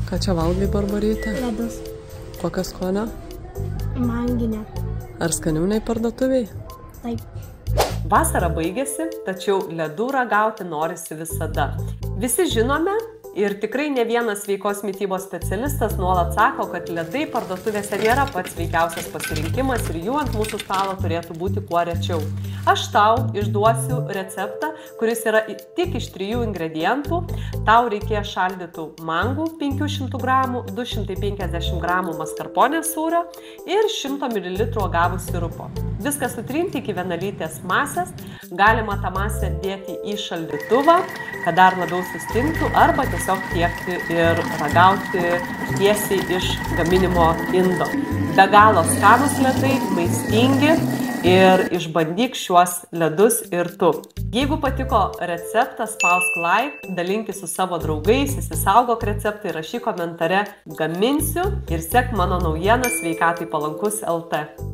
Ką čia valgai, Barbarytė? Ledus. Kokio skonio? Manginė. Ar skaniau nei parduotuviai? Taip. Vasara baigėsi, tačiau ledų ragauti norisi visada. Visi žinome ir tikrai ne vienas sveikos mitybos specialistas nuolat sako, kad ledai parduotuvėse nėra pats sveikiausias pasirinkimas ir jų ant mūsų stalo turėtų būti kuo rečiau. Aš tau išduosiu receptą, kuris yra tik iš 3 ingredientų. Tau reikės šaldytų mangų 500 gramų, 250 gramų maskarponės sūrio ir 100 ml agavų sirupo. Viską sutrinti iki vienalytės masės. Galima tą masę dėti į šaldytuvą, kad dar labiau sustingtų, arba tiesiog tiekti ir ragauti tiesiai iš gaminimo indo. Be galo skanūs ledai, maistingi ir išbandyk šiuos ledus ir tu. Jeigu patiko receptas, spausk like, dalinkis su savo draugais, įsisaugok receptą ir rašyk komentare gaminsiu ir sek mano naujienas Sveikatai palankus LT.